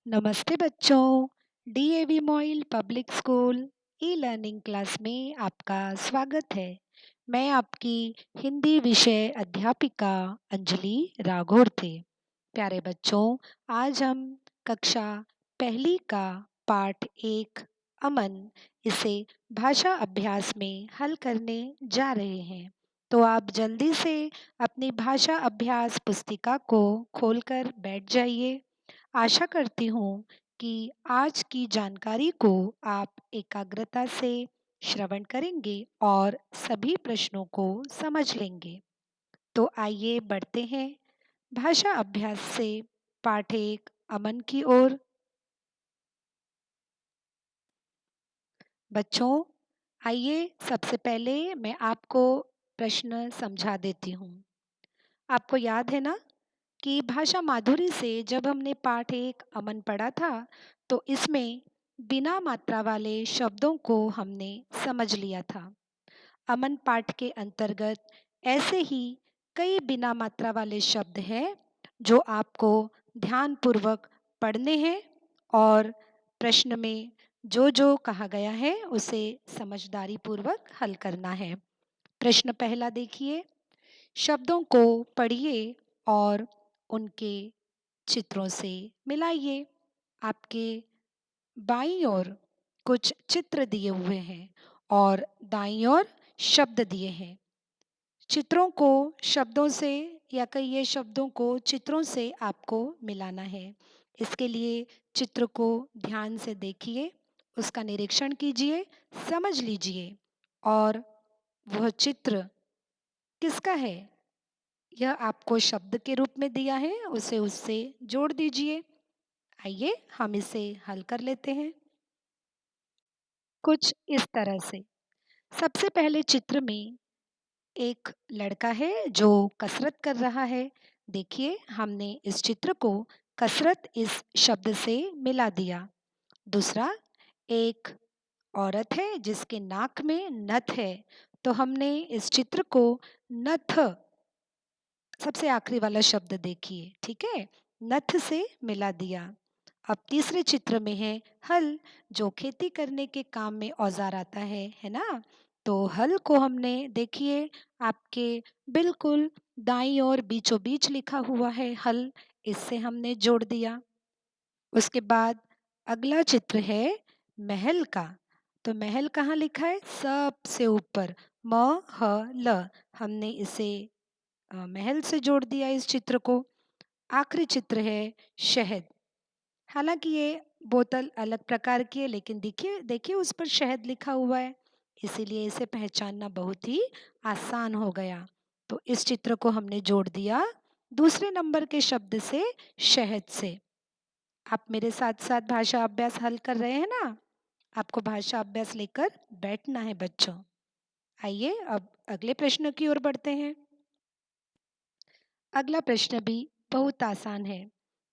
नमस्ते बच्चों। DAV MOIL public school e learning class में आपका स्वागत है। मैं आपकी हिंदी विषय अध्यापिका अंजलि राघोरथे। प्यारे बच्चों, आज हम कक्षा पहली का पाठ एक अमन इसे भाषा अभ्यास में हल करने जा रहे हैं। तो आप जल्दी से अपनी भाषा अभ्यास पुस्तिका को खोलकर बैठ जाइए। आशा करती हूँ कि आज की जानकारी को आप एकाग्रता से श्रवण करेंगे और सभी प्रश्नों को समझ लेंगे। तो आइए बढ़ते हैं भाषा अभ्यास से पाठ एक अमन की ओर। बच्चों, आइए सबसे पहले मैं आपको प्रश्न समझा देती हूँ। आपको याद है ना कि भाषा माधुरी से जब हमने पाठ एक अमन पढ़ा था, तो इसमें बिना मात्रा वाले शब्दों को हमने समझ लिया था। अमन पाठ के अंतर्गत ऐसे ही कई बिना मात्रा वाले शब्द हैं जो आपको ध्यानपूर्वक पढ़ने हैं और प्रश्न में जो जो कहा गया है उसे समझदारी पूर्वक हल करना है। प्रश्न पहला देखिए, शब्दों को पढ़िए और उनके चित्रों से मिलाइए। आपके बाईं ओर कुछ चित्र दिए हुए हैं और दाईं ओर शब्द दिए हैं। चित्रों को शब्दों से या कहिए शब्दों को चित्रों से आपको मिलाना है। इसके लिए चित्र को ध्यान से देखिए, उसका निरीक्षण कीजिए, समझ लीजिए और वह चित्र किसका है यह आपको शब्द के रूप में दिया है, उसे उससे जोड़ दीजिए। आइए हम इसे हल कर लेते हैं कुछ इस तरह से। सबसे पहले चित्र में एक लड़का है जो कसरत कर रहा है। देखिए, हमने इस चित्र को कसरत इस शब्द से मिला दिया। दूसरा, एक औरत है जिसके नाक में नथ है, तो हमने इस चित्र को नथ, सबसे आखिरी वाला शब्द देखिए, ठीक है, नथ से मिला दिया। अब तीसरे चित्र में है हल, जो खेती करने के काम में औजार आता है ना। तो हल को हमने देखिए आपके बिल्कुल दाईं ओर बीचों बीच लिखा हुआ है हल, इससे हमने जोड़ दिया। उसके बाद अगला चित्र है महल का। तो महल कहाँ लिखा है? सबसे ऊपर, म ह ल, हमने इसे महल से जोड़ दिया इस चित्र को। आखिरी चित्र है शहद। हालांकि ये बोतल अलग प्रकार की है, लेकिन देखिए देखिए उस पर शहद लिखा हुआ है, इसीलिए इसे पहचानना बहुत ही आसान हो गया। तो इस चित्र को हमने जोड़ दिया दूसरे नंबर के शब्द से, शहद से। आप मेरे साथ साथ भाषा अभ्यास हल कर रहे हैं ना? आपको भाषा अभ्यास लेकर बैठना है बच्चों। आइए अब अगले प्रश्न की ओर बढ़ते हैं। अगला प्रश्न भी बहुत आसान है।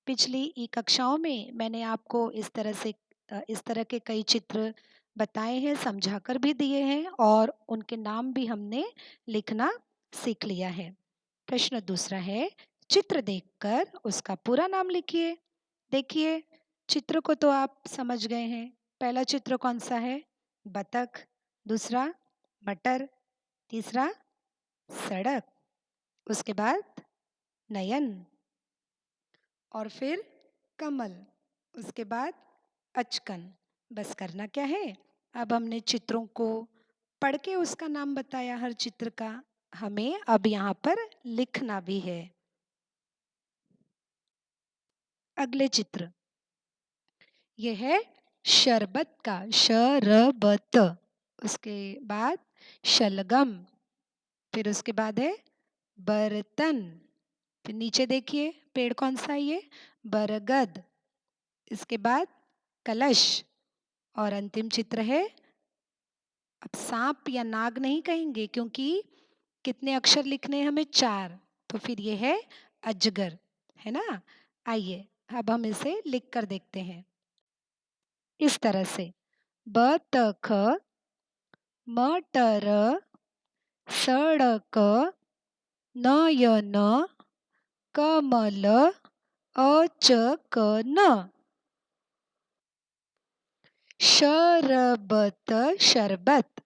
पिछली ई कक्षाओं में मैंने आपको इस तरह के कई चित्र बताए हैं, समझाकर भी दिए हैं और उनके नाम भी हमने लिखना सीख लिया है। प्रश्न दूसरा है, चित्र देखकर उसका पूरा नाम लिखिए। देखिए, चित्र को तो आप समझ गए हैं। पहला चित्र कौन सा है? बतख। दूसरा मटर। तीसरा सड़क। उसके बाद नयन और फिर कमल। उसके बाद अचकन। बस करना क्या है, अब हमने चित्रों को पढ़ के उसका नाम बताया हर चित्र का, हमें अब यहाँ पर लिखना भी है। अगले चित्र, यह है शरबत का, शरबत। उसके बाद शलगम। फिर उसके बाद है बर्तन। फिर नीचे देखिए पेड़ कौन सा है ये? बरगद। इसके बाद कलश और अंतिम चित्र है, अब सांप या नाग नहीं कहेंगे क्योंकि कितने अक्षर लिखने हैं हमें? 4। तो फिर ये है अजगर, है ना। आइए अब हम इसे लिख कर देखते हैं इस तरह से। बतख, मटर, सड़क, नयन, कमल, अचकन। शरबत शरबत,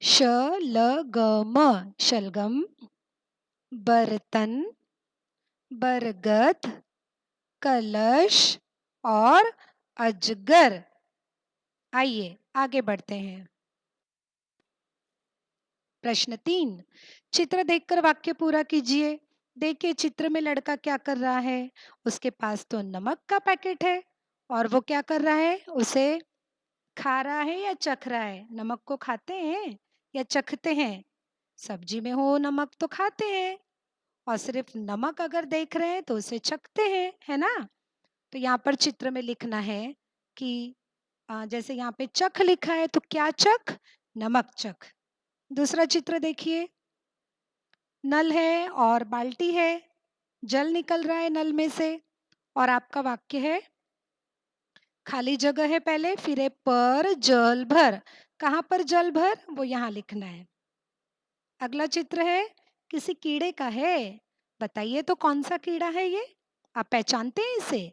शलगम शलगम, बर्तन बरगद, कलश और अजगर। आइए आगे बढ़ते हैं। प्रश्न 3, चित्र देखकर वाक्य पूरा कीजिए। देखिए चित्र में लड़का क्या कर रहा है। उसके पास तो नमक का पैकेट है और वो क्या कर रहा है, उसे खा रहा है या चख रहा है। नमक को खाते हैं या चखते हैं। सब्जी में हो नमक तो खाते हैं, और सिर्फ नमक अगर देख रहे हैं तो उसे चखते हैं, है ना। तो यहाँ पर चित्र में लिखना है कि जैसे यहाँ पे चख लिखा है तो क्या चख, नमक चख। दूसरा चित्र देखिए, नल है और बाल्टी है, जल निकल रहा है नल में से, और आपका वाक्य है खाली जगह है पहले, फिर है पर जल भर। कहाँ पर जल भर, वो यहाँ लिखना है। अगला चित्र है किसी कीड़े का है। बताइए तो कौन सा कीड़ा है ये, आप पहचानते हैं इसे।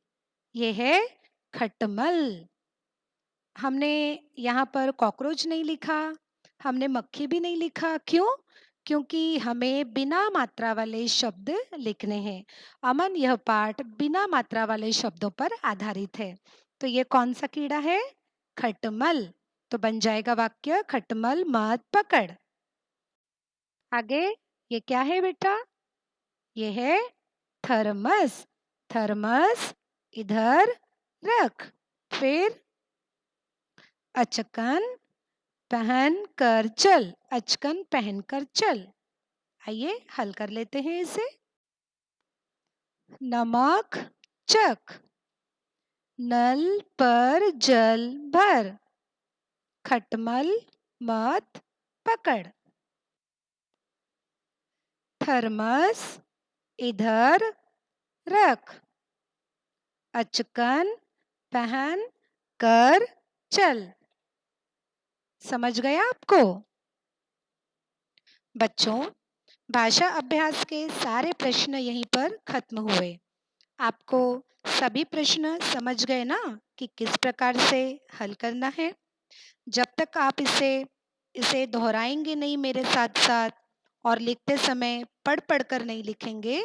ये है खटमल। हमने यहाँ पर कॉकरोच नहीं लिखा, हमने मक्खी भी नहीं लिखा। क्यों? क्योंकि हमें बिना मात्रा वाले शब्द लिखने हैं। अमन, यह पाठ बिना मात्रा वाले शब्दों पर आधारित है। तो ये कौन सा कीड़ा है, खटमल। तो बन जाएगा वाक्य खटमल मत पकड़। आगे ये क्या है बेटा, ये है थर्मस। थर्मस इधर रख। फिर अचकन पहन कर चल, अचकन पहन कर चल। आइए हल कर लेते हैं इसे। नमक चख, नल पर जल भर, खटमल मत पकड़। थर्मस इधर रख, अचकन पहन कर चल। समझ गया आपको बच्चों। भाषा अभ्यास के सारे प्रश्न यहीं पर खत्म हुए। आपको सभी प्रश्न समझ गए ना कि किस प्रकार से हल करना है। जब तक आप इसे इसे दोहराएंगे नहीं मेरे साथ साथ, और लिखते समय पढ़ पढ़ कर नहीं लिखेंगे,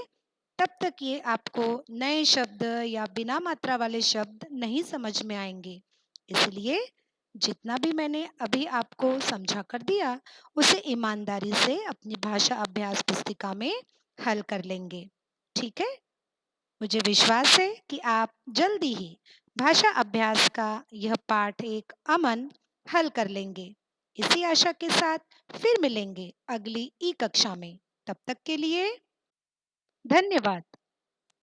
तब तक ये आपको नए शब्द या बिना मात्रा वाले शब्द नहीं समझ में आएंगे। इसलिए जितना भी मैंने अभी आपको समझा कर दिया, उसे ईमानदारी से अपनी भाषा अभ्यास पुस्तिका में हल कर लेंगे। ठीक है। मुझे विश्वास है कि आप जल्दी ही भाषा अभ्यास का यह पाठ एक अमन हल कर लेंगे। इसी आशा के साथ फिर मिलेंगे अगली ई कक्षा में। तब तक के लिए धन्यवाद।